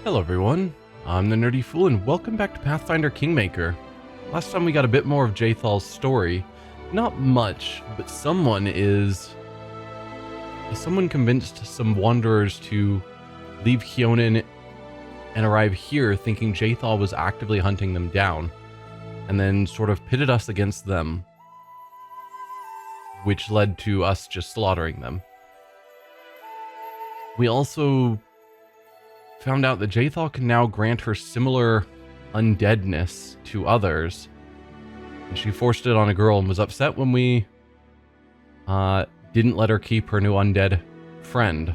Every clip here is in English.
Hello everyone, I'm the Nerdy Fool and welcome back to Pathfinder Kingmaker. Last time we got a bit more of Jathal's story. Not much, but someone convinced some wanderers to leave Hionin and arrive here thinking Jathal was actively hunting them down, and then sort of pitted us against them, which led to us just slaughtering them. We also found out that Jathal can now grant her similar undeadness to others, and she forced it on a girl and was upset when we didn't let her keep her new undead friend.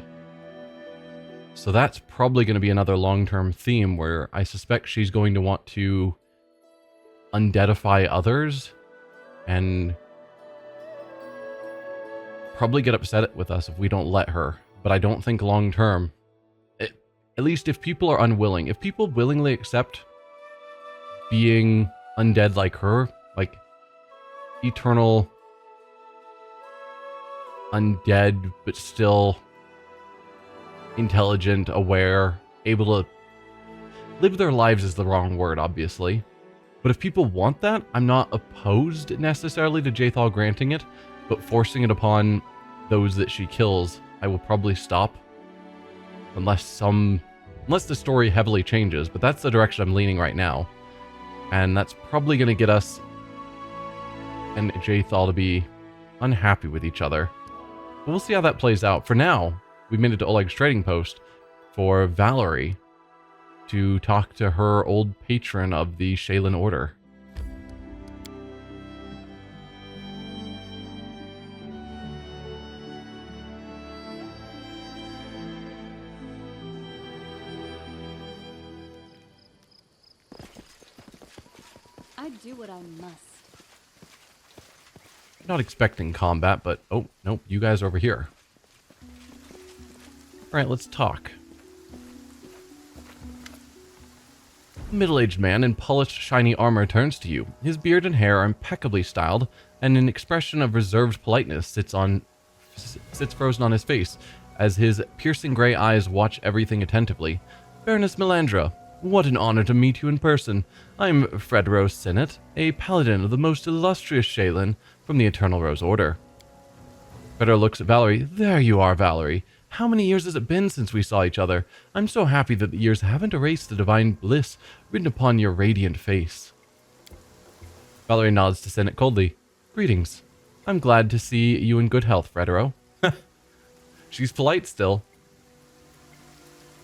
So that's probably going to be another long-term theme where I suspect she's going to want to undeadify others and probably get upset with us if we don't let her. But I don't think long-term, at least if people are unwilling, if people willingly accept being undead like her, like eternal undead, but still intelligent, aware, able to live their lives is the wrong word, obviously. But if people want that, I'm not opposed necessarily to Jathal granting it, but forcing it upon those that she kills, I will probably stop. Unless the story heavily changes, but that's the direction I'm leaning right now. And that's probably going to get us and Jathal to be unhappy with each other. But we'll see how that plays out. For now, we made it to Oleg's trading post for Valerie to talk to her old patron of the Shaylin Order. I do what I must. Not expecting combat, but oh, nope, you guys are over here. Alright, let's talk. A middle-aged man in polished, shiny armor turns to you. His beard and hair are impeccably styled, and an expression of reserved politeness sits frozen on his face, as his piercing gray eyes watch everything attentively. Baroness Melandra, what an honor to meet you in person. I'm Fredro Sinnett, a paladin of the most illustrious Shaylin from the Eternal Rose Order. Fredro looks at Valerie. There you are, Valerie. How many years has it been since we saw each other? I'm so happy that the years haven't erased the divine bliss written upon your radiant face. Valerie nods to Sinnett coldly. Greetings. I'm glad to see you in good health, Fredro. She's polite still.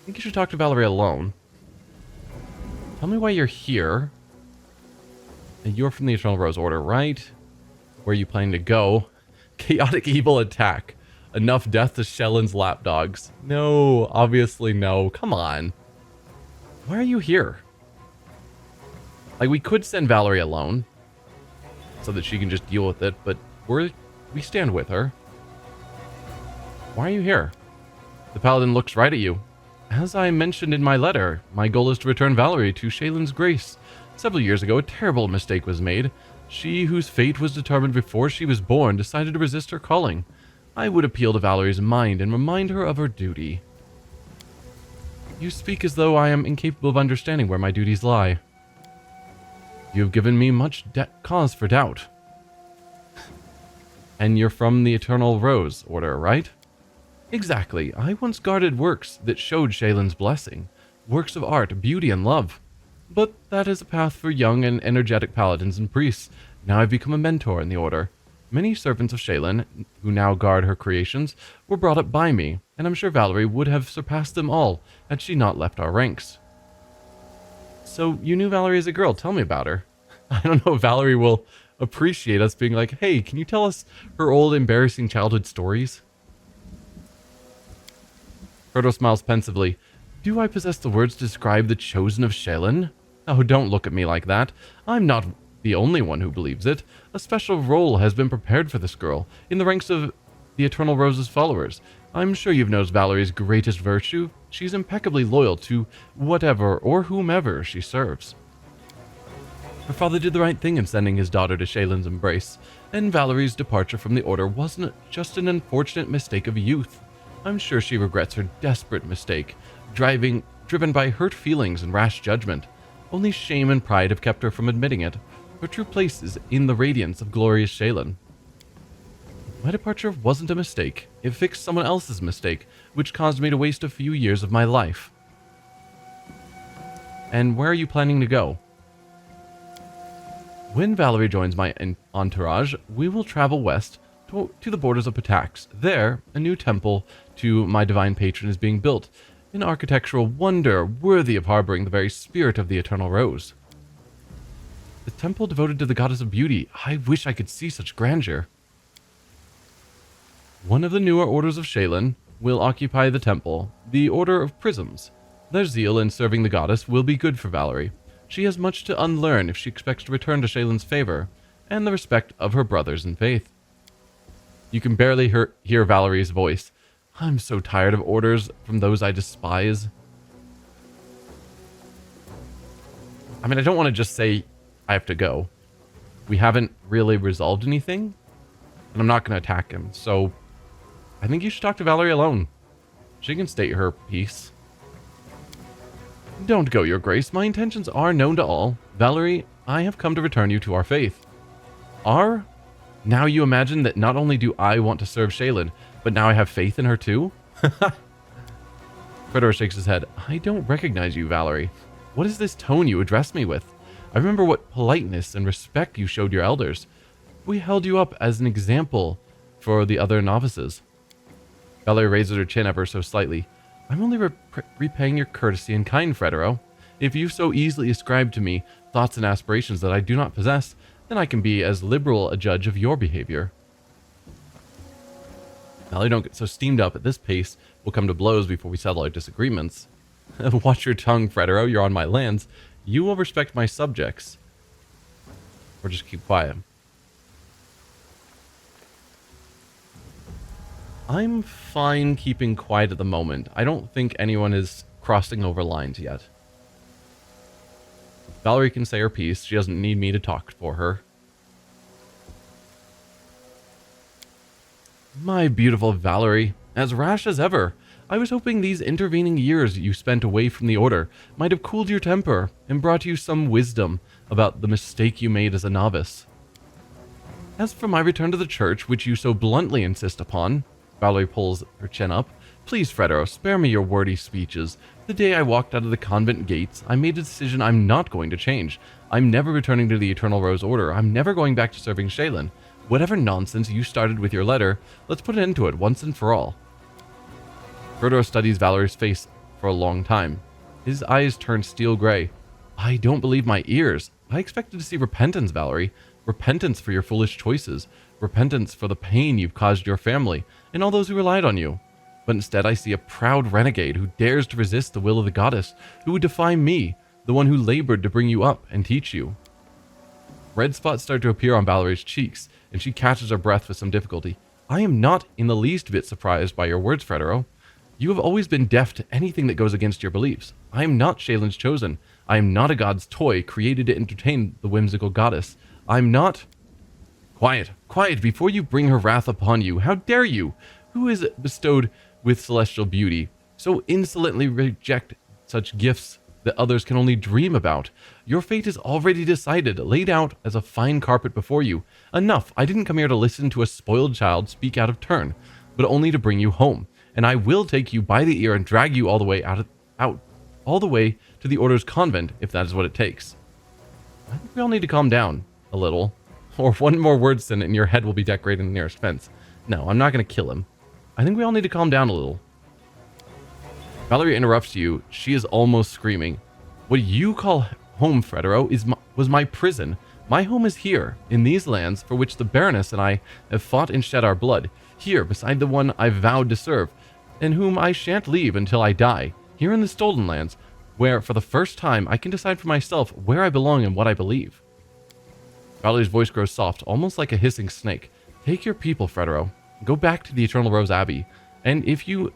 I think you should talk to Valerie alone. Tell me why you're here. And you're from the Eternal Rose Order, right? Where are you planning to go? Chaotic evil attack. Enough death to Shellin's lapdogs. No, obviously no. Come on. Why are you here? Like, we could send Valerie alone so that she can just deal with it, but we stand with her. Why are you here? The paladin looks right at you. As I mentioned in my letter, my goal is to return Valerie to Shaylin's grace. Several years ago, a terrible mistake was made. She, whose fate was determined before she was born, decided to resist her calling. I would appeal to Valerie's mind and remind her of her duty. You speak as though I am incapable of understanding where my duties lie. You have given me much cause for doubt. And you're from the Eternal Rose Order, right? Exactly. I once guarded works that showed Shaylin's blessing. Works of art, beauty, and love. But that is a path for young and energetic paladins and priests. Now I've become a mentor in the Order. Many servants of Shaylin, who now guard her creations, were brought up by me, and I'm sure Valerie would have surpassed them all had she not left our ranks. So you knew Valerie as a girl. Tell me about her. I don't know if Valerie will appreciate us being like, hey, can you tell us her old embarrassing childhood stories? Frodo smiles pensively. Do I possess the words to describe the chosen of Shaylin? Oh, don't look at me like that. I'm not the only one who believes it. A special role has been prepared for this girl in the ranks of the Eternal Rose's followers. I'm sure you've noticed Valerie's greatest virtue. She's impeccably loyal to whatever or whomever she serves. Her father did the right thing in sending his daughter to Shaylin's embrace, and Valerie's departure from the Order wasn't just an unfortunate mistake of youth. I'm sure she regrets her desperate mistake, driven by hurt feelings and rash judgment. Only shame and pride have kept her from admitting it. Her true place is in the radiance of glorious Shaylin. My departure wasn't a mistake. It fixed someone else's mistake, which caused me to waste a few years of my life. And where are you planning to go? When Valerie joins my entourage, we will travel west to the borders of Patax. There, a new temple to my divine patron is being built, an architectural wonder worthy of harboring the very spirit of the Eternal Rose. The temple devoted to the goddess of beauty. I wish I could see such grandeur. One of the newer orders of Shaylin will occupy the temple, the Order of Prisms. Their zeal in serving the goddess will be good for Valerie. She has much to unlearn if she expects to return to Shaylin's favor, and the respect of her brothers in faith. You can barely hear Valerie's voice. I'm so tired of orders from those I despise. I mean, I don't want to just say I have to go. We haven't really resolved anything, and I'm not going to attack him, so I think you should talk to Valerie alone. She can state her piece. Don't go, Your Grace. My intentions are known to all. Valerie, I have come to return you to our faith. Our? Now you imagine that not only do I want to serve Shaylin, but now I have faith in her too? Fedor shakes his head. I don't recognize you, Valerie. What is this tone you address me with? I remember what politeness and respect you showed your elders. We held you up as an example for the other novices. Valerie raises her chin ever so slightly. I'm only repaying your courtesy and kind, Fredero. If you so easily ascribe to me thoughts and aspirations that I do not possess, then I can be as liberal a judge of your behavior. Valerie, don't get so steamed up. At this pace, we'll come to blows before we settle our disagreements. Watch your tongue, Fredero. You're on my lands. You will respect my subjects. Or just keep quiet. I'm fine keeping quiet at the moment. I don't think anyone is crossing over lines yet. Valerie can say her piece. She doesn't need me to talk for her. My beautiful Valerie, as rash as ever. I was hoping these intervening years you spent away from the Order might have cooled your temper and brought you some wisdom about the mistake you made as a novice. As for my return to the church, which you so bluntly insist upon, Valerie pulls her chin up. Please, Fredero, spare me your wordy speeches. The day I walked out of the convent gates, I made a decision I'm not going to change. I'm never returning to the Eternal Rose Order. I'm never going back to serving Shaylin. Whatever nonsense you started with your letter, let's put an end to it once and for all. Fredero studies Valerie's face for a long time. His eyes turn steel gray. I don't believe my ears. I expected to see repentance, Valerie. Repentance for your foolish choices. Repentance for the pain you've caused your family and all those who relied on you. But instead I see a proud renegade who dares to resist the will of the goddess, who would defy me, the one who labored to bring you up and teach you. Red spots start to appear on Valerie's cheeks, and she catches her breath with some difficulty. I am not in the least bit surprised by your words, Fredero. You have always been deaf to anything that goes against your beliefs. I am not Shaylin's chosen. I am not a god's toy created to entertain the whimsical goddess. I'm not... Quiet, quiet, before you bring her wrath upon you. How dare you? Who is bestowed with celestial beauty? So insolently reject such gifts that others can only dream about. Your fate is already decided, laid out as a fine carpet before you. Enough, I didn't come here to listen to a spoiled child speak out of turn, but only to bring you home. And I will take you by the ear and drag you all the way all the way to the Order's convent, if that is what it takes. I think we all need to calm down a little. Or one more word sentence and your head will be decorated in the nearest fence. No, I'm not going to kill him. I think we all need to calm down a little. Valerie interrupts you. She is almost screaming. What you call home, Fredero, was my prison. My home is here, in these lands for which the Baroness and I have fought and shed our blood. Here, beside the one I vowed to serve, and whom I shan't leave until I die. Here in the Stolen Lands, where, for the first time, I can decide for myself where I belong and what I believe. Valerie's voice grows soft, almost like a hissing snake. Take your people, Fredero. Go back to the Eternal Rose Abbey. And if you've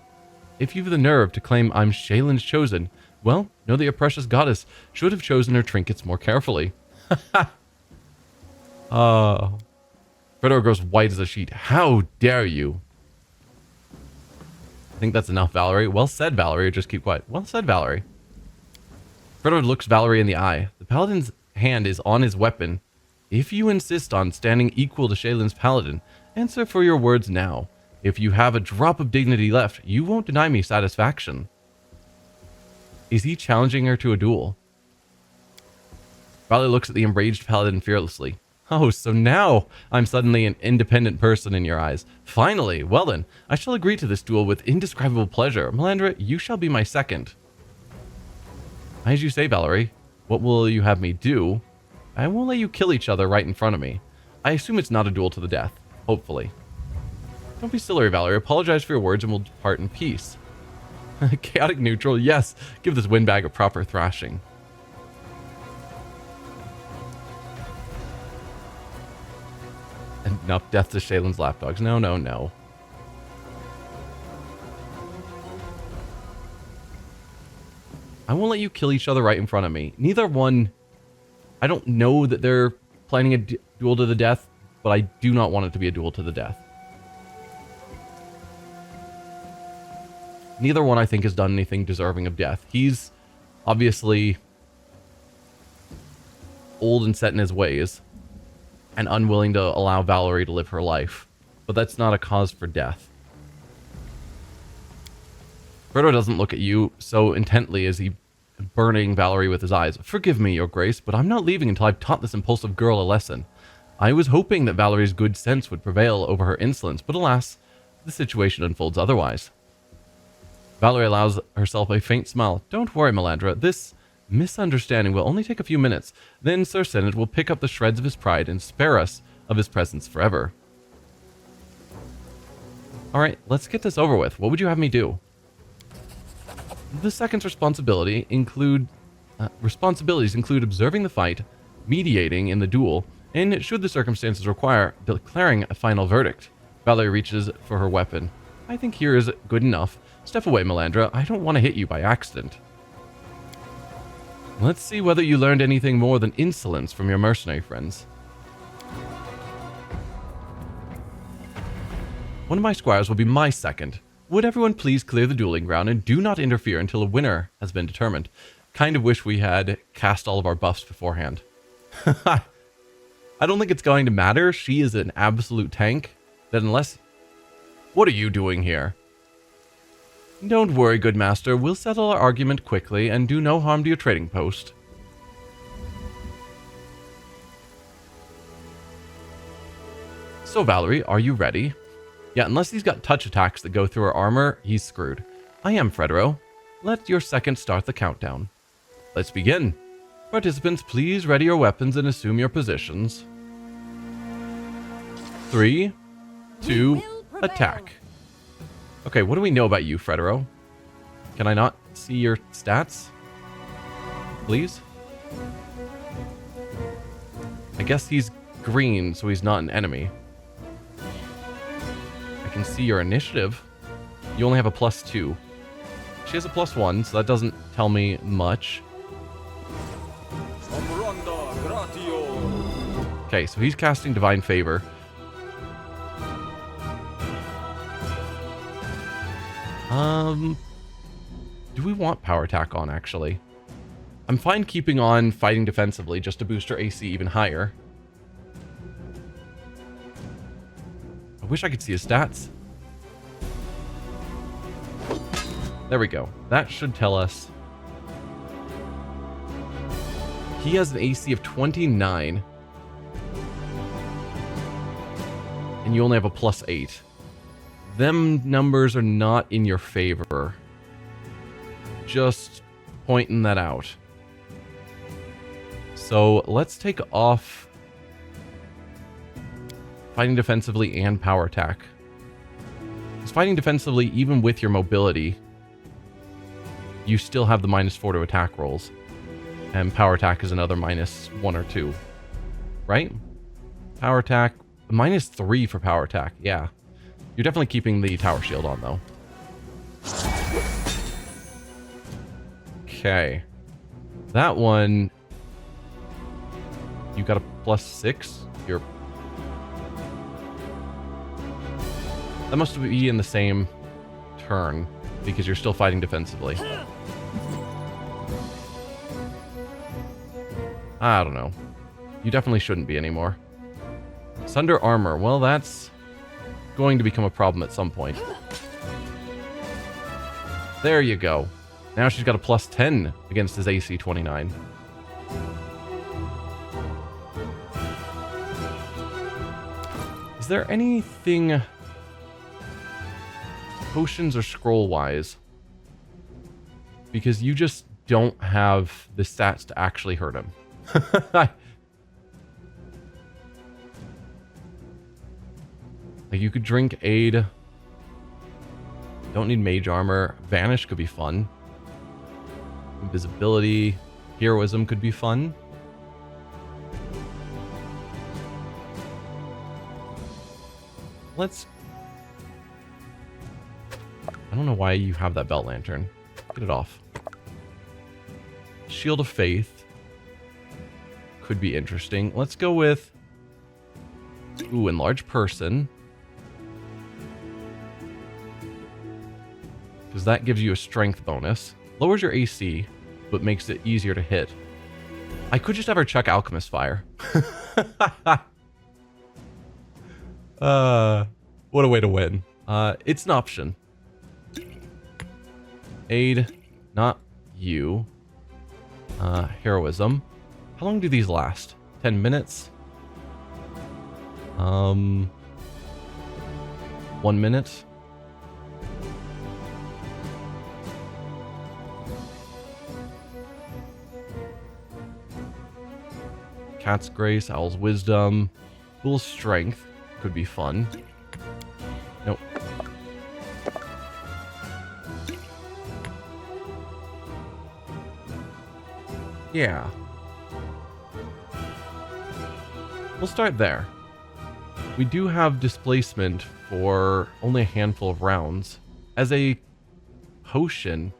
the nerve to claim I'm Shaylin's chosen, well, know that your precious goddess should have chosen her trinkets more carefully. Fredero grows white as a sheet. How dare you? I think that's enough, Valerie. Well said, Valerie. Just keep quiet. Well said, Valerie. Fredro looks Valerie in the eye. The Paladin's hand is on his weapon. If you insist on standing equal to Shaylin's Paladin, answer for your words now. If you have a drop of dignity left, you won't deny me satisfaction. Is he challenging her to a duel? Valerie looks at the enraged Paladin fearlessly. Oh, so now I'm suddenly an independent person in your eyes. Finally, well then, I shall agree to this duel with indescribable pleasure. Melandra, you shall be my second. As you say, Valerie, what will you have me do? I won't let you kill each other right in front of me. I assume it's not a duel to the death, hopefully. Don't be silly, Valerie. Apologize for your words and we'll depart in peace. Chaotic neutral, yes. Give this windbag a proper thrashing. Enough death to Shaylin's lapdogs. No, no, no. I won't let you kill each other right in front of me. Neither one... I don't know that they're planning a duel to the death, but I do not want it to be a duel to the death. Neither one, I think, has done anything deserving of death. He's obviously old and set in his ways and unwilling to allow Valerie to live her life. But that's not a cause for death. Frodo doesn't look at you so intently as he burning Valerie with his eyes. Forgive me, your grace, but I'm not leaving until I've taught this impulsive girl a lesson. I was hoping that Valerie's good sense would prevail over her insolence, but alas, the situation unfolds otherwise. Valerie allows herself a faint smile. Don't worry, Melandra. This misunderstanding will only take a few minutes. Then Sir Senate will pick up the shreds of his pride and spare us of his presence forever. Alright, let's get this over with. What would you have me do? The second's responsibilities include observing the fight, mediating in the duel, and should the circumstances require, declaring a final verdict. Valerie reaches for her weapon. I think here is good enough. Step away, Melandra. I don't want to hit you by accident. Let's see whether you learned anything more than insolence from your mercenary friends. One of my squires will be my second. Would everyone please clear the dueling ground and do not interfere until a winner has been determined. Kind of wish we had cast all of our buffs beforehand. I don't think it's going to matter. She is an absolute tank. That unless... What are you doing here? Don't worry, good master. We'll settle our argument quickly and do no harm to your trading post. So, Valerie, are you ready? Yeah, unless he's got touch attacks that go through her armor, he's screwed. I am, Fredro. Let your second start the countdown. Let's begin. Participants, please ready your weapons and assume your positions. 3, 2, attack. Okay, what do we know about you, Fredro? Can I not see your stats? Please? I guess he's green, so he's not an enemy. I can see your initiative. You only have a +2. She has a +1, so that doesn't tell me much. Okay, so he's casting Divine Favor. Do we want Power Attack on, actually? I'm fine keeping on fighting defensively just to boost her AC even higher. I wish I could see his stats. There we go. That should tell us. He has an AC of 29. And you only have a +8. Them numbers are not in your favor. Just pointing that out. So let's take off fighting defensively and power attack. Because fighting defensively, even with your mobility, you still have the -4 to attack rolls. And power attack is another -1 or 2. Right? Power attack, -3 for power attack. Yeah. You're definitely keeping the tower shield on, though. Okay. That one... You got a +6? You're... That must be in the same turn, because you're still fighting defensively. I don't know. You definitely shouldn't be anymore. Sunder armor. Well, that's going to become a problem at some point. There you go. Now she's got a plus 10 against his AC 29. Is there anything potions or scroll-wise? Because you just don't have the stats to actually hurt him. Like, you could drink aid. Don't need mage armor. Vanish could be fun. Invisibility. Heroism could be fun. Let's... I don't know why you have that belt lantern. Get it off. Shield of Faith could be interesting. Let's go with... Ooh, Enlarged Person. Because that gives you a strength bonus. Lowers your AC, but makes it easier to hit. I could just have her check Alchemist Fire. What a way to win. It's an option. Aid, not you. Heroism. How long do these last? 10 minutes? 1 minute? Cat's Grace, Owl's Wisdom, Fool's Strength could be fun. Nope. Yeah. We'll start there. We do have displacement for only a handful of rounds. As a potion,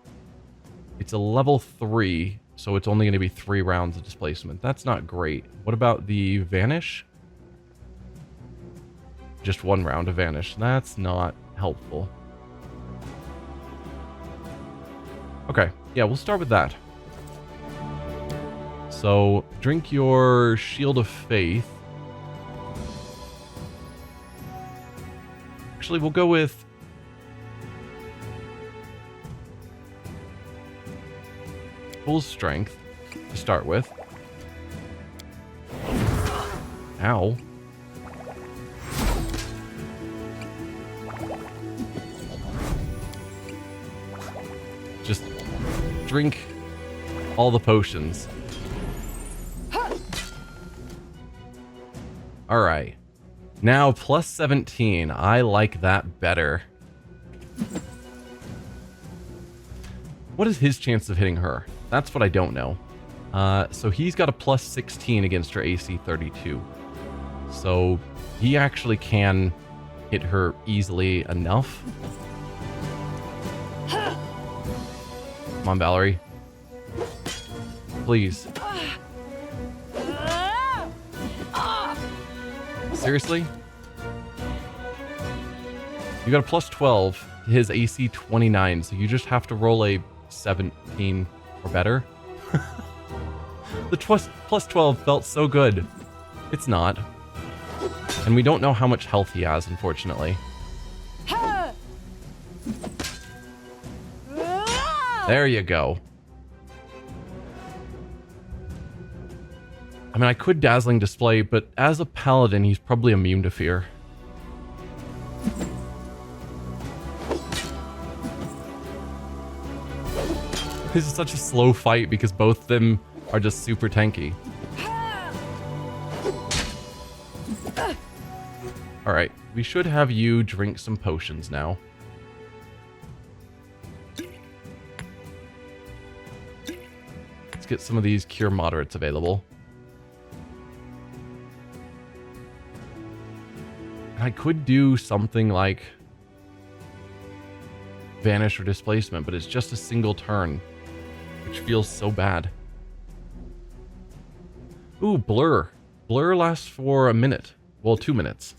it's a level 3, so it's only going to be 3 rounds of displacement. That's not great. What about the Vanish? Just 1 round of Vanish. That's not helpful. Okay, yeah, we'll start with that. So, drink your Shield of Faith. Actually, we'll go with... Full Strength to start with. Ow. Just drink all the potions. Alright. Now, plus 17. I like that better. What is his chance of hitting her? That's what I don't know. So he's got a plus 16 against her AC 32. So he actually can hit her easily enough. Come on, Valerie. Please. Seriously? You got a plus 12 to his AC 29, so you just have to roll a 17 or better. The plus 12 felt so good. It's not. And we don't know how much health he has, unfortunately. There you go. I mean, I could Dazzling Display, but as a Paladin, he's probably immune to fear. This is such a slow fight because both of them are just super tanky. Alright, we should have you drink some potions now. Let's get some of these Cure Moderates available. I could do something like Vanish or Displacement, but it's just a single turn, which feels so bad. Ooh, Blur. Blur lasts for a minute. Well, 2 minutes.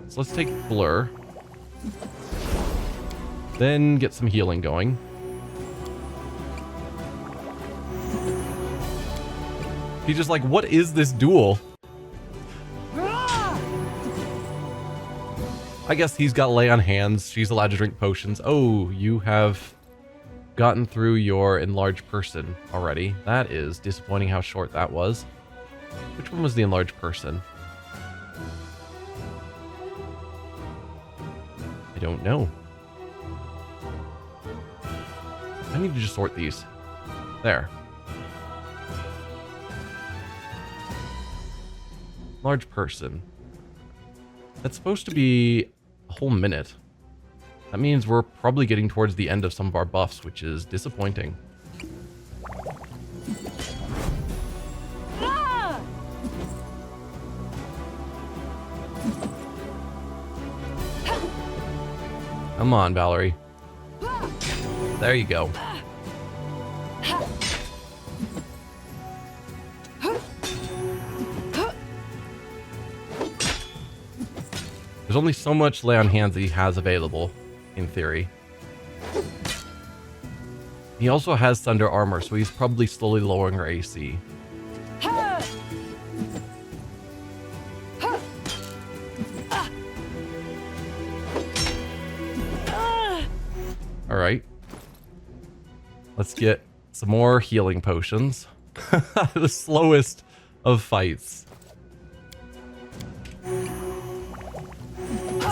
So let's take Blur. Then get some healing going. He's just like, what is this duel? I guess he's got lay on hands. She's allowed to drink potions. Oh, you have gotten through your enlarged person already. That is disappointing how short that was. Which one was the enlarged person? I don't know. I need to just sort these. There. Large person. That's supposed to be a whole minute. That means we're probably getting towards the end of some of our buffs, which is disappointing. Come on, Valerie. There you go. There's only so much lay on hands that he has available, in theory. He also has thunder armor, so he's probably slowly lowering her AC. Alright. Let's get some more healing potions. The slowest of fights.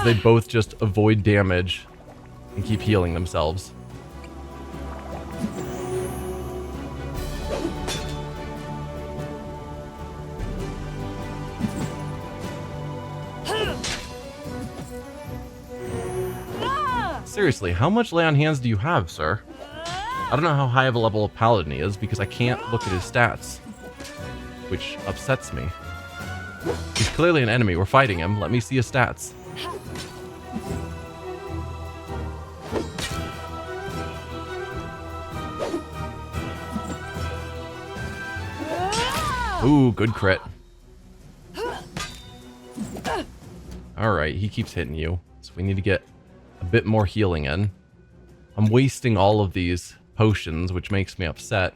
They both just avoid damage and keep healing themselves. Seriously, how much lay on hands do you have, sir? I don't know how high of a level of Paladin he is because I can't look at his stats, which upsets me. He's clearly an enemy. We're fighting him. Let me see his stats. Ooh, good crit. Alright, he keeps hitting you. So we need to get a bit more healing in. I'm wasting all of these potions, which makes me upset.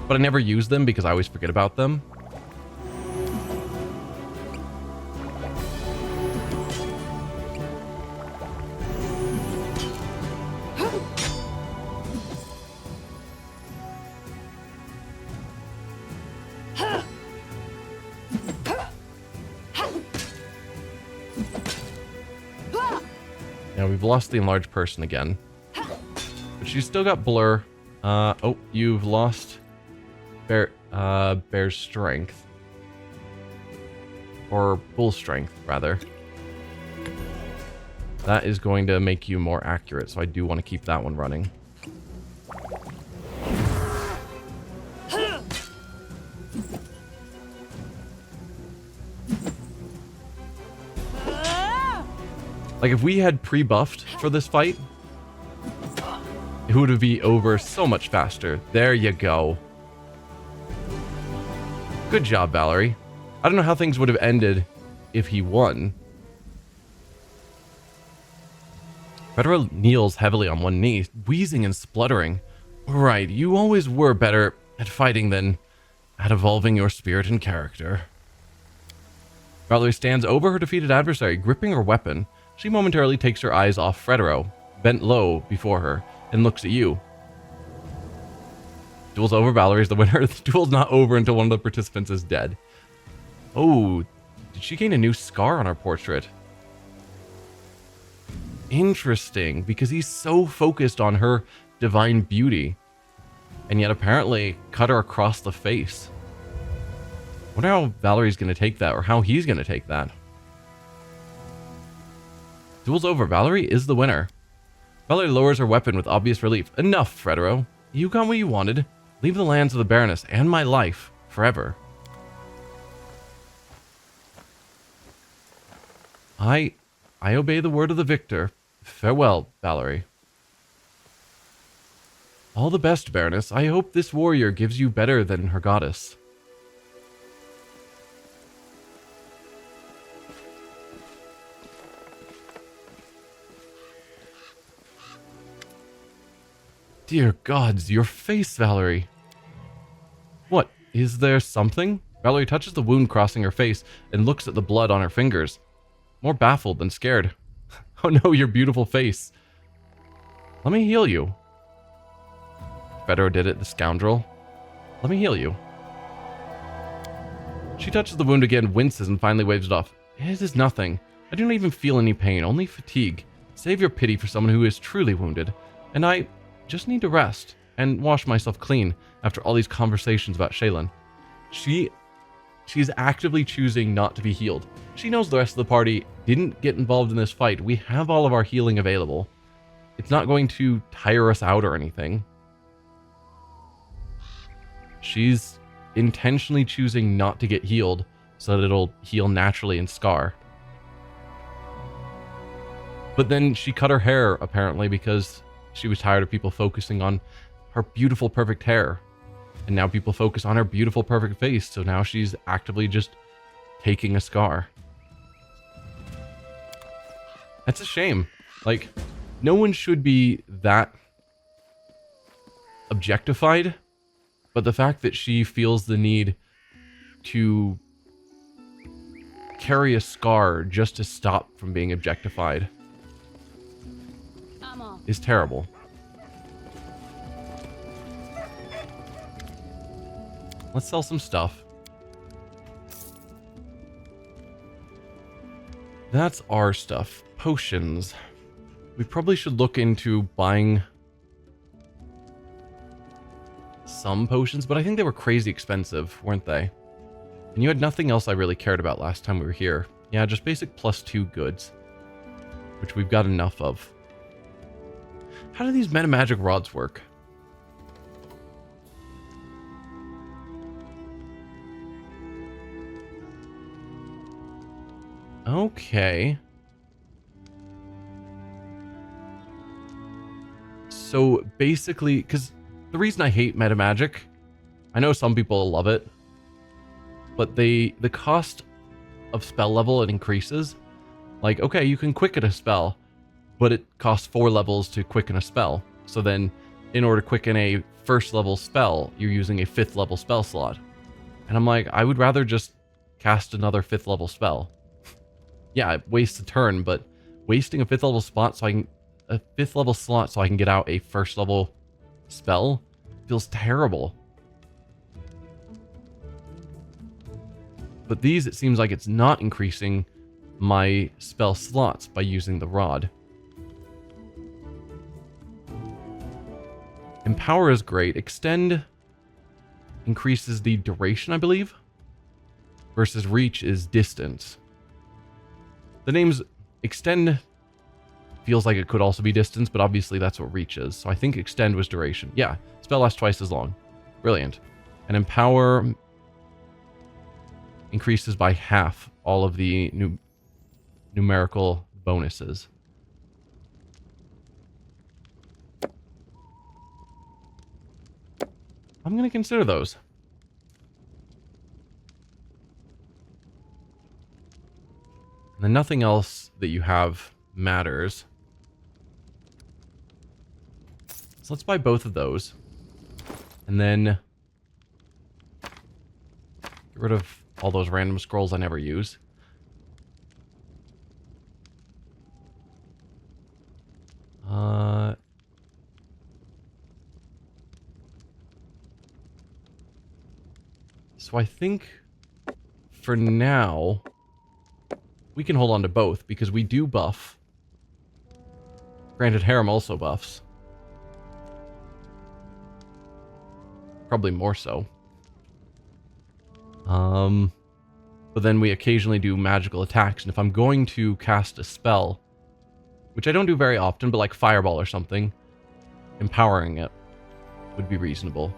But I never use them because I always forget about them. Now we've lost the enlarged person again. But she's still got blur. Oh, you've lost Bear's strength. Or bull strength, rather. That is going to make you more accurate, so I do want to keep that one running. Like, if we had pre-buffed for this fight, it would be over so much faster. There you go. Good job, Valerie. I don't know how things would have ended if he won. Fedora kneels heavily on one knee, wheezing and spluttering. Right, you always were better at fighting than at evolving your spirit and character. Valerie stands over her defeated adversary, gripping her weapon. She momentarily takes her eyes off Fedora, bent low before her, and looks at you. Duel's over, Valerie's the winner. The duel's not over until one of the participants is dead. Oh, did she gain a new scar on her portrait? Interesting, because he's so focused on her divine beauty, and yet apparently cut her across the face. I wonder how Valerie's going to take that, or how he's going to take that. Duel's over. Valerie is the winner. Valerie lowers her weapon with obvious relief. Enough, Fedora. You got what you wanted. Leave the lands of the Baroness and my life forever. I obey the word of the victor. Farewell, Valerie. All the best, Baroness. I hope this warrior gives you better than her goddess. Dear gods, your face, Valerie. What? Is there something? Valerie touches the wound crossing her face and looks at the blood on her fingers. More baffled than scared. Oh no, your beautiful face. Let me heal you. Fedor did it, the scoundrel. Let me heal you. She touches the wound again, winces, and finally waves it off. It is nothing. I do not even feel any pain, only fatigue. Save your pity for someone who is truly wounded. And I just need to rest and wash myself clean after all these conversations about Shaylin. She's actively choosing not to be healed. She knows the rest of the party didn't get involved in this fight. We have all of our healing available. It's not going to tire us out or anything. She's intentionally choosing not to get healed so that it'll heal naturally and scar. But then she cut her hair, apparently, because she was tired of people focusing on her beautiful, perfect hair. And now people focus on her beautiful, perfect face, so now she's actively just taking a scar. That's a shame. Like, no one should be that objectified, but the fact that she feels the need to carry a scar just to stop from being objectified is terrible. Let's sell some stuff. That's our stuff. Potions. We probably should look into buying some potions, but I think they were crazy expensive, weren't they? And you had nothing else I really cared about last time we were here. Yeah, just basic +2 goods, which we've got enough of. How do these metamagic rods work? Okay. So basically, because the reason I hate metamagic, I know some people love it, but the cost of spell level, it increases. Like, okay, you can quicken a spell, but it costs 4 levels to quicken a spell. So then, in order to quicken a 1st level spell, you're using a 5th level spell slot. And I'm like, I would rather just cast another 5th level spell. Yeah, it wastes a turn, but wasting a 5th level spot so a 5th level slot so I can get out a 1st level spell feels terrible. But these, it seems like it's not increasing my spell slots by using the rod. Empower is great. Extend increases the duration, I believe, versus reach is distance. The name's Extend feels like it could also be distance, but obviously that's what reach is. So I think Extend was duration. Yeah, spell lasts twice as long. Brilliant. And Empower increases by half all of the numerical bonuses. I'm going to consider those. And then nothing else that you have matters. So let's buy both of those. And then get rid of all those random scrolls I never use. So I think for now we can hold on to both because we do buff. Granted, Harem also buffs. Probably more so. But then we occasionally do magical attacks, and if I'm going to cast a spell, which I don't do very often, but like Fireball or something, empowering it would be reasonable.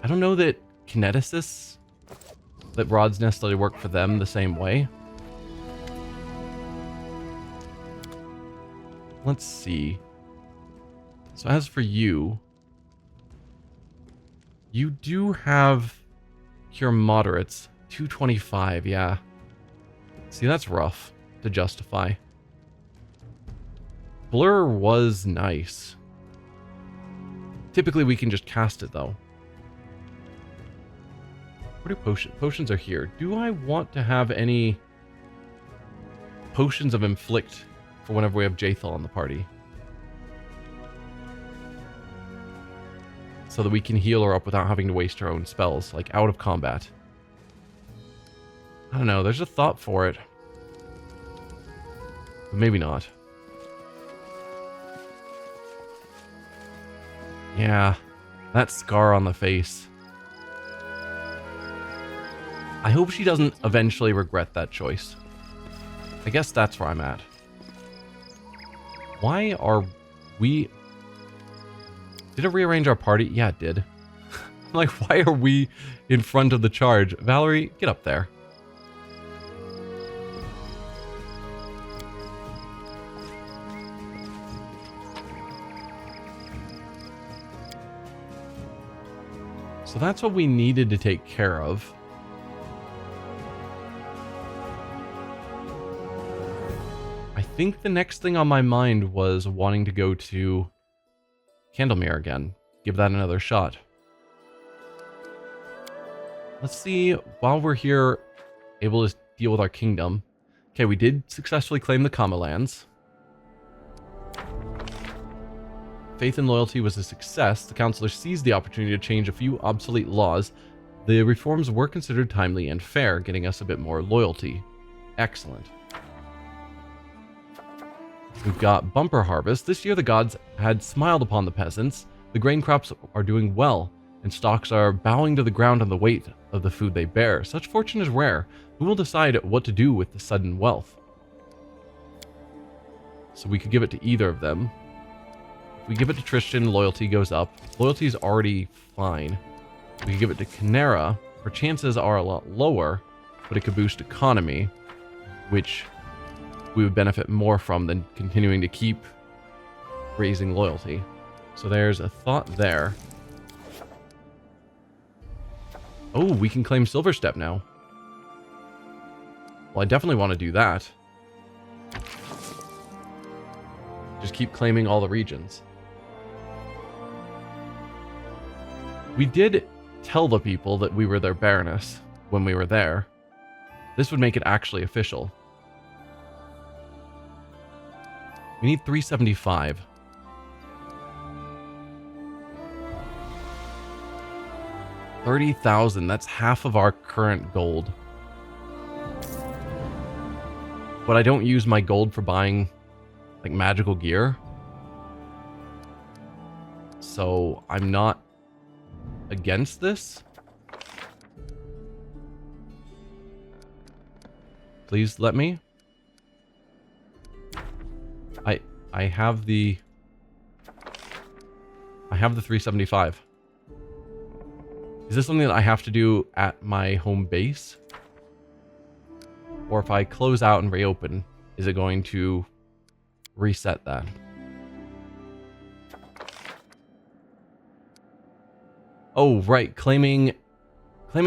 I don't know that kineticists, that rods necessarily work for them the same way. Let's see. So as for you, you do have Cure Moderates. 225, yeah. See, that's rough to justify. Blur was nice. Typically we can just cast it though. Where do potions are here? Do I want to have any potions of inflict for whenever we have Jathal in the party? So that we can heal her up without having to waste our own spells, like out of combat. I don't know, there's a thought for it. But maybe not. Yeah, that scar on the face. I hope she doesn't eventually regret that choice. I guess that's where I'm at. Why are we... Did it rearrange our party? Yeah, it did. Like, why are we in front of the charge? Valerie, get up there. So that's what we needed to take care of. I think the next thing on my mind was wanting to go to Candlemere again. Give that another shot. Let's see, while we're here, able to deal with our kingdom. Okay, we did successfully claim the Kama lands. Faith and loyalty was a success. The councilor seized the opportunity to change a few obsolete laws. The reforms were considered timely and fair, getting us a bit more loyalty. Excellent. We've got bumper harvest. This year the gods had smiled upon the peasants. The grain crops are doing well, and stocks are bowing to the ground on the weight of the food they bear. Such fortune is rare. Who will decide what to do with the sudden wealth? So we could give it to either of them. If we give it to Tristan, loyalty goes up. Loyalty is already fine. We could give it to Canera. Her chances are a lot lower, but it could boost economy, which we would benefit more from than continuing to keep raising loyalty. So there's a thought there. Oh, we can claim Silverstep now. Well, I definitely want to do that. Just keep claiming all the regions. We did tell the people that we were their Baroness when we were there. This would make it actually official. We need 375. $30,000. That's half of our current gold. But I don't use my gold for buying like magical gear. So I'm not against this. Please let me. I have the 375. Is this something that I have to do at my home base? Or if I close out and reopen, is it going to reset that? Oh, right. Claiming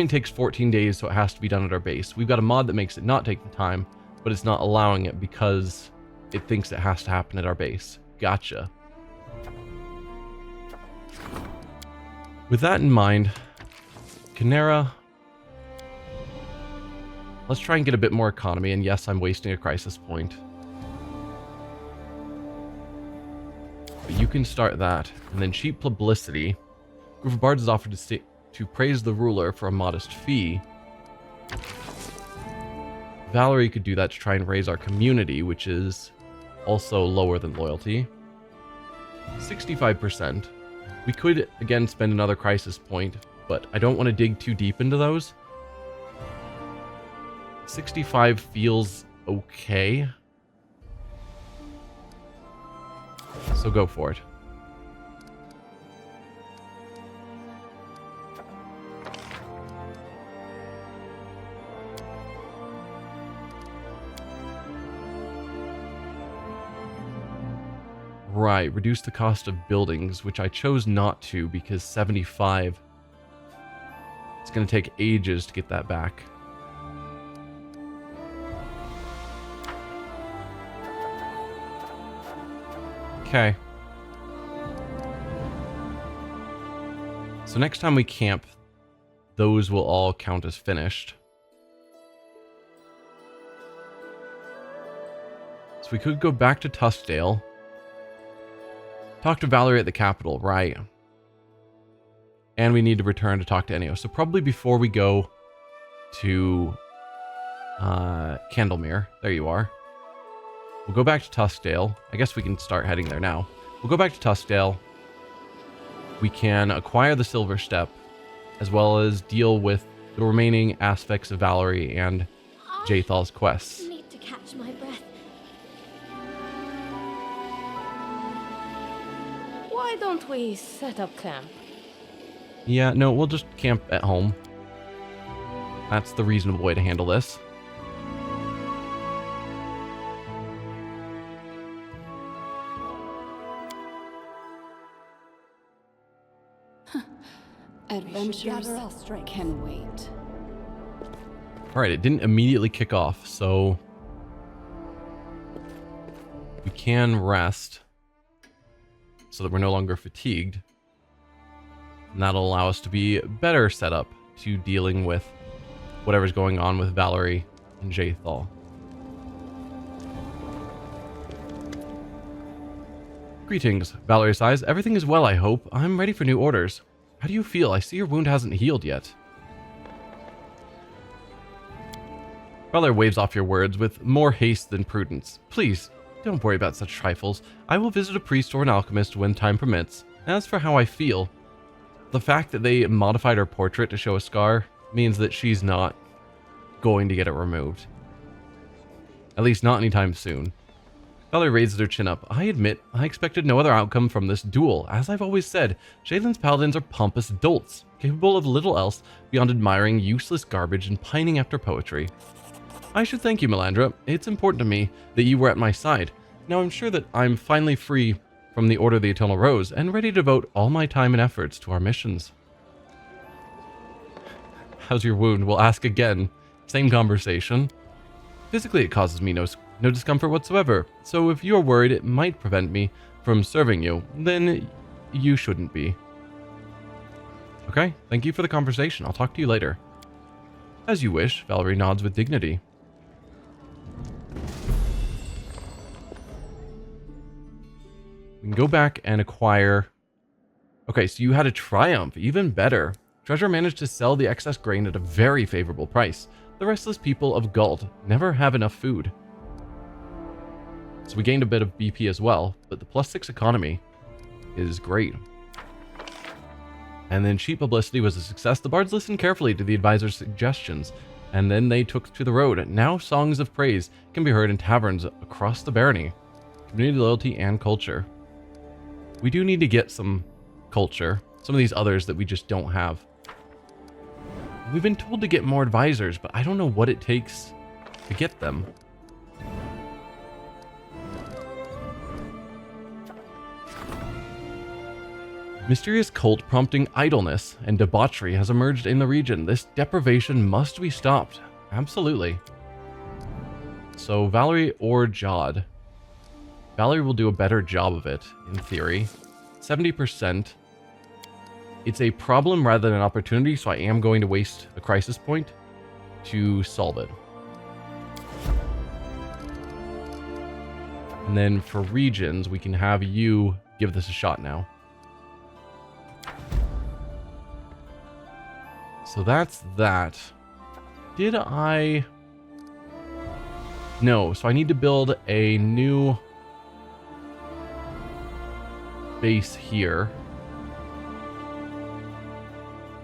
takes 14 days, so it has to be done at our base. We've got a mod that makes it not take the time, but it's not allowing it because it thinks it has to happen at our base. Gotcha. With that in mind, Canera, let's try and get a bit more economy, and yes, I'm wasting a crisis point. But you can start that, and then cheap publicity. Group of Bards is offered to praise the ruler for a modest fee. Valerie could do that to try and raise our community, which is also lower than loyalty. 65%. We could, again, spend another crisis point, but I don't want to dig too deep into those. 65 feels okay. So go for it. Right, reduce the cost of buildings, which I chose not to because 75. It's going to take ages to get that back. Okay. So next time we camp, those will all count as finished. So we could go back to Tuskdale. Talk to Valerie at the capital, right? And we need to return to talk to Ennio. So probably before we go to Candlemere. There you are. We'll go back to Tuskdale. I guess we can start heading there now. We'll go back to Tuskdale. We can acquire the Silver Step, as well as deal with the remaining aspects of Valerie and Jathal's quests. I need to catch my breath. Why don't we set up camp? Yeah, no, we'll just camp at home. That's the reasonable way to handle this. Adventures can wait. Alright, it didn't immediately kick off, so we can rest so that we're no longer fatigued. And that'll allow us to be better set up to dealing with whatever's going on with Valerie and Jathal. Greetings, Valerie sighs. Everything is well, I hope. I'm ready for new orders. How do you feel? I see your wound hasn't healed yet. Valerie waves off your words with more haste than prudence. Please, don't worry about such trifles. I will visit a priest or an alchemist when time permits. As for how I feel, the fact that they modified her portrait to show a scar means that she's not going to get it removed. At least not anytime soon. Valerie raises her chin up. I admit, I expected no other outcome from this duel. As I've always said, Jaylen's paladins are pompous dolts, capable of little else beyond admiring useless garbage and pining after poetry. I should thank you, Melandra. It's important to me that you were at my side. Now I'm sure that I'm finally free from the Order of the Eternal Rose and ready to devote all my time and efforts to our missions. How's your wound? We'll ask again. Same conversation. Physically, it causes me no discomfort whatsoever, so if you're worried it might prevent me from serving you, then you shouldn't be. Okay, thank you for the conversation. I'll talk to you later. As you wish, Valerie nods with dignity. We can go back and acquire... Okay, so you had a triumph. Even better. Treasure managed to sell the excess grain at a very favorable price. The restless people of Galt never have enough food. So we gained a bit of BP as well, but the +6 economy is great. And then cheap publicity was a success. The bards listened carefully to the advisor's suggestions, and then they took to the road. Now songs of praise can be heard in taverns across the barony. Community loyalty and culture. We do need to get some culture. Some of these others that we just don't have. We've been told to get more advisors, but I don't know what it takes to get them. Mysterious cult prompting idleness and debauchery has emerged in the region. This deprivation must be stopped. Absolutely. So Valerie or Jod. Valerie will do a better job of it, in theory. 70%. It's a problem rather than an opportunity, so I am going to waste a crisis point to solve it. And then for regions, we can have you give this a shot now. So that's that. Did I... No, so I need to build a new base here.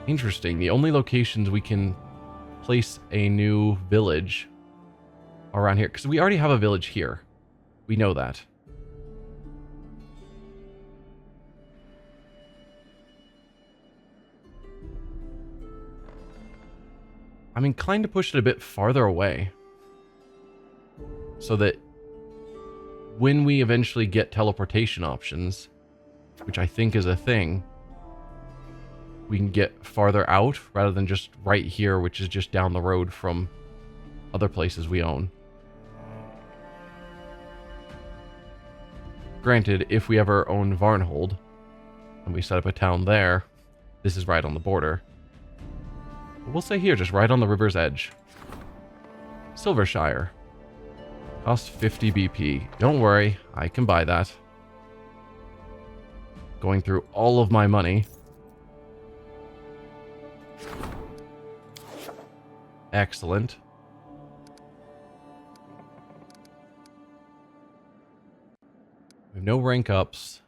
Interesting. The only locations we can place a new village are around here. Because we already have a village here. We know that. I'm inclined to push it a bit farther away. So that when we eventually get teleportation options, which I think is a thing, we can get farther out rather than just right here, which is just down the road from other places we own. Granted, if we ever own Varnhold and we set up a town there, this is right on the border. We'll say here, just right on the river's edge. Silvershire. Cost 50 BP. Don't worry, I can buy that. Going through all of my money. Excellent. We have no rank ups.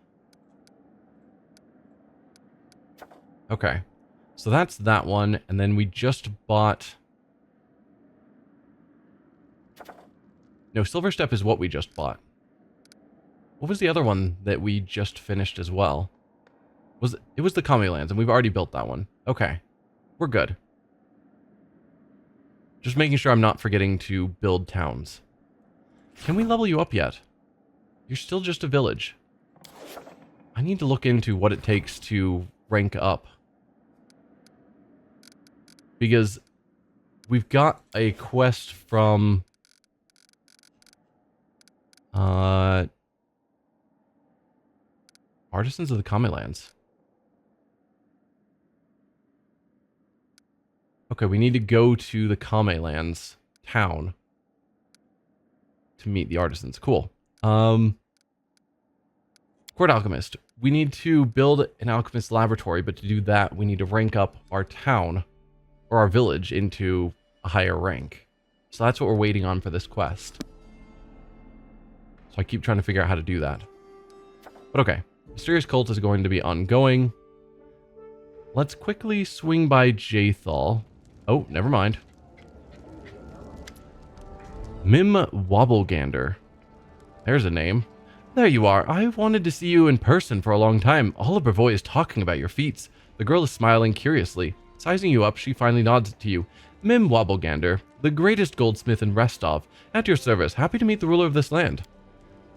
Okay. So that's that one. And then we just bought... No, Silverstep is what we just bought. What was the other one that we just finished as well? It was the Kami Lands, and we've already built that one. Okay. We're good. Just making sure I'm not forgetting to build towns. Can we level you up yet? You're still just a village. I need to look into what it takes to rank up. Because we've got a quest from... Artisans of the Kami Lands. Okay, we need to go to the Kame Lands town to meet the artisans. Cool. Court Alchemist. We need to build an alchemist laboratory, but to do that, we need to rank up our town or our village into a higher rank. So that's what we're waiting on for this quest. So I keep trying to figure out how to do that. But okay. Mysterious Cult is going to be ongoing. Let's quickly swing by Jathal. Oh, never mind. Mim Wobblegander. There's a name. There you are. I've wanted to see you in person for a long time. All of Brevoy is talking about your feats. The girl is smiling curiously. Sizing you up, she finally nods to you. Mim Wobblegander, the greatest goldsmith in Restov. At your service. Happy to meet the ruler of this land.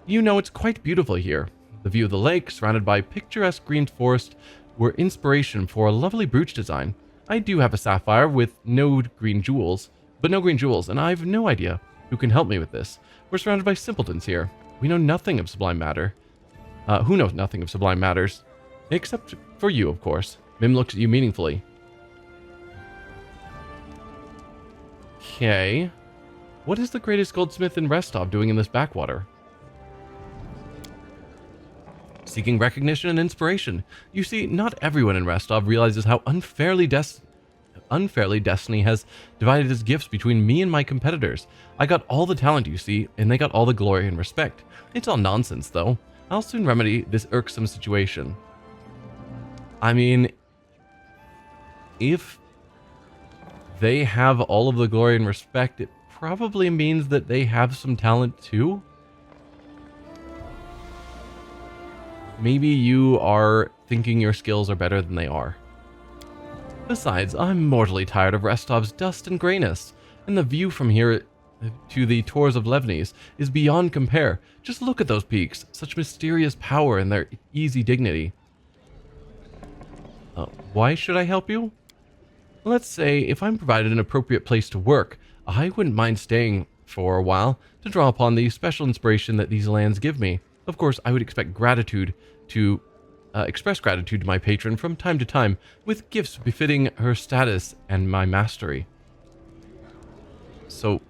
You know, it's quite beautiful here. The view of the lake, surrounded by picturesque green forest, were inspiration for a lovely brooch design. I do have a sapphire with no green jewels, and I've no idea who can help me with this. We're surrounded by simpletons here. We know nothing of sublime matter. Who knows nothing of sublime matters? Except for you, of course. Mim looks at you meaningfully. Okay. What is the greatest goldsmith in Restov doing in this backwater? Seeking recognition and inspiration. You see, not everyone in Restov realizes how unfairly Destiny has divided its gifts between me and my competitors. I got all the talent, you see, and they got all the glory and respect. It's all nonsense, though. I'll soon remedy this irksome situation. I mean, if they have all of the glory and respect, it probably means that they have some talent too. Maybe you are thinking your skills are better than they are. Besides, I'm mortally tired of Restov's dust and grayness, and the view from here to the Tors of Levnes is beyond compare. Just look at those peaks, such mysterious power and their easy dignity. Why should I help you? Let's say, if I'm provided an appropriate place to work, I wouldn't mind staying for a while to draw upon the special inspiration that these lands give me. Of course, I would expect gratitude to express gratitude to my patron from time to time with gifts befitting her status and my mastery. So,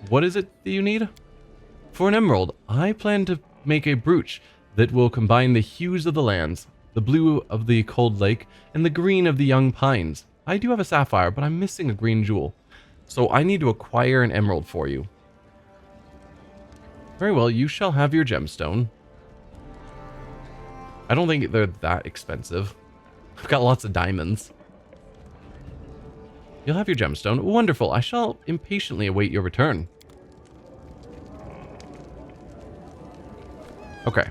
what is it that you need? For an emerald, I plan to make a brooch that will combine the hues of the lands, the blue of the cold lake, and the green of the young pines. I do have a sapphire, but I'm missing a green jewel. So I need to acquire an emerald for you. Very well, you shall have your gemstone. I don't think they're that expensive. I've got lots of diamonds. You'll have your gemstone. Wonderful. I shall impatiently await your return. Okay.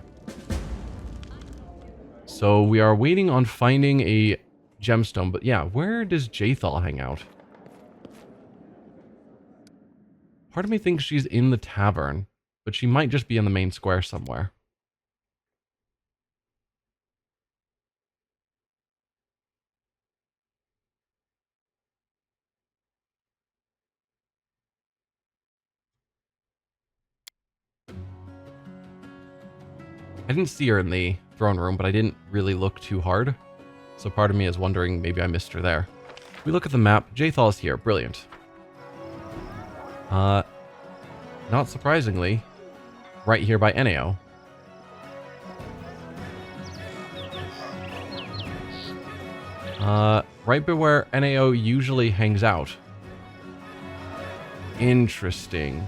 So we are waiting on finding a gemstone. But yeah, where does Jathal hang out? Part of me thinks she's in the tavern, but she might just be in the main square somewhere. I didn't see her in the throne room, but I didn't really look too hard. So part of me is wondering maybe I missed her there. We look at the map. Jathal is here. Brilliant. Not surprisingly, right here by Eneo. Right by where Eneo usually hangs out. Interesting.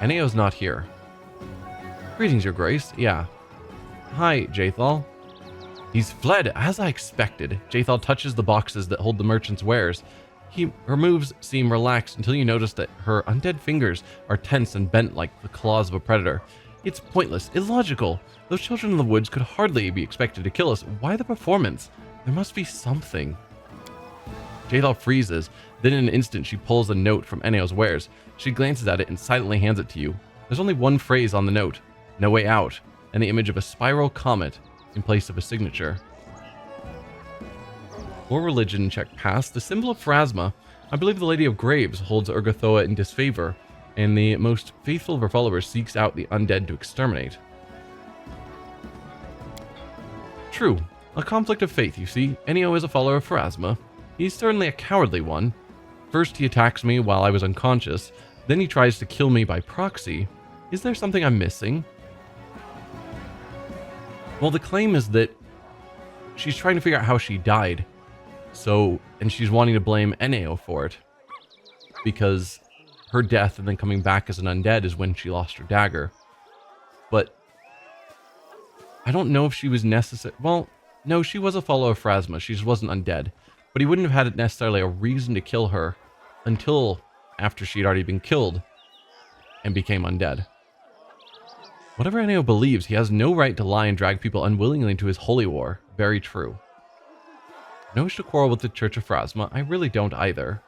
Eneo's not here. Greetings, Your Grace. Yeah. Hi, Jathal. He's fled, as I expected. Jathal touches the boxes that hold the merchant's wares. Her moves seem relaxed until you notice that her undead fingers are tense and bent like the claws of a predator. It's pointless, illogical. Those children in the woods could hardly be expected to kill us. Why the performance? There must be something. Jathal freezes. Then in an instant, she pulls a note from Eneo's wares. She glances at it and silently hands it to you. There's only one phrase on the note. No way out. And the image of a spiral comet in place of a signature. More religion check past. The symbol of Pharasma. I believe the Lady of Graves holds Urgathoa in disfavor, and the most faithful of her followers seeks out the undead to exterminate. True. A conflict of faith, you see. Eneo is a follower of Pharasma. He's certainly a cowardly one. First he attacks me while I was unconscious, then he tries to kill me by proxy. Is there something I'm missing? Well, the claim is that she's trying to figure out how she died. And she's wanting to blame Eneo for it. Because her death and then coming back as an undead is when she lost her dagger. But I don't know if she was necessary. Well, no, she was a follower of Pharasma. She just wasn't undead. But he wouldn't have had necessarily a reason to kill her until after she'd already been killed and became undead. Whatever Eneo believes, he has no right to lie and drag people unwillingly into his holy war. Very true. No wish to quarrel with the Church of Pharasma. I really don't either.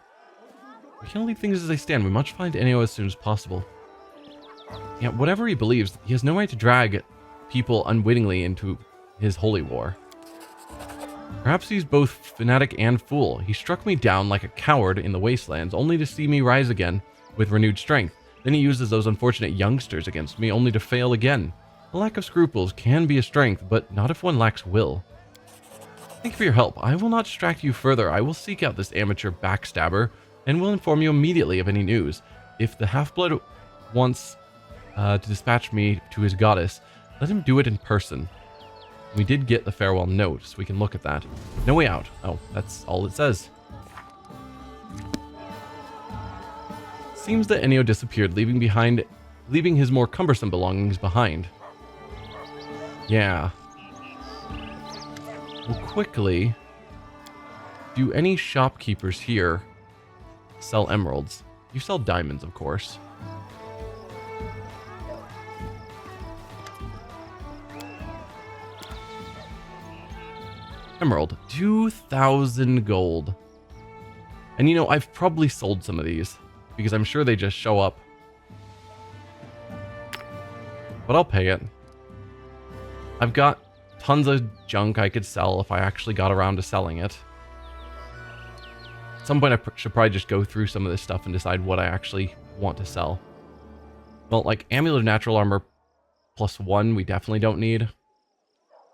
We can't leave things as they stand. We must find Eneo as soon as possible. Yeah, whatever he believes, he has no right to drag people unwittingly into his holy war. Perhaps he's both fanatic and fool. He struck me down like a coward in the wastelands, only to see me rise again with renewed strength. Then he uses those unfortunate youngsters against me, only to fail again. A lack of scruples can be a strength, but not if one lacks will. Thank you for your help. I will not distract you further. I will seek out this amateur backstabber, and will inform you immediately of any news. If the half-blood wants to dispatch me to his goddess, let him do it in person. We did get the farewell note, so we can look at that. No way out. Oh, that's all it says. Seems that Eneo disappeared, leaving his more cumbersome belongings behind. Yeah. Well, quickly, do any shopkeepers here sell emeralds? You sell diamonds, of course. Emerald, 2,000 gold. And you know, I've probably sold some of these because I'm sure they just show up. But I'll pay it. I've got tons of junk I could sell if I actually got around to selling it. At some point I should probably just go through some of this stuff and decide what I actually want to sell. Well, like Amulet of Natural Armor +1 we definitely don't need.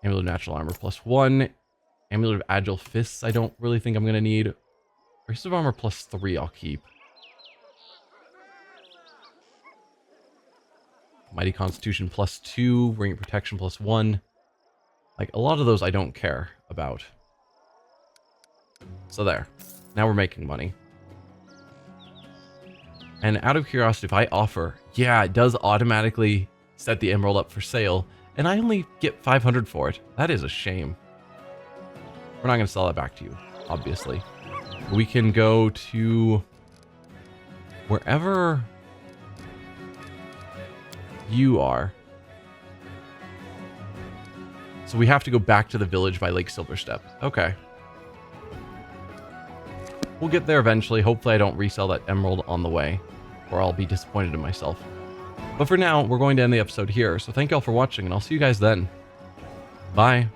Amulet of Natural Armor +1. Amulet of Agile Fists I don't really think I'm going to need. Brace of Armor +3 I'll keep. Mighty Constitution +2. Ring of Protection +1. Like, a lot of those I don't care about. So there. Now we're making money. And out of curiosity, if I offer... Yeah, it does automatically set the emerald up for sale. And I only get 500 for it. That is a shame. We're not going to sell that back to you, obviously. We can go to... wherever... you are. So we have to go back to the village by Lake Silverstep. Okay. We'll get there eventually. Hopefully I don't resell that emerald on the way, or I'll be disappointed in myself. But for now, we're going to end the episode here. So thank you all for watching, and I'll see you guys then. Bye.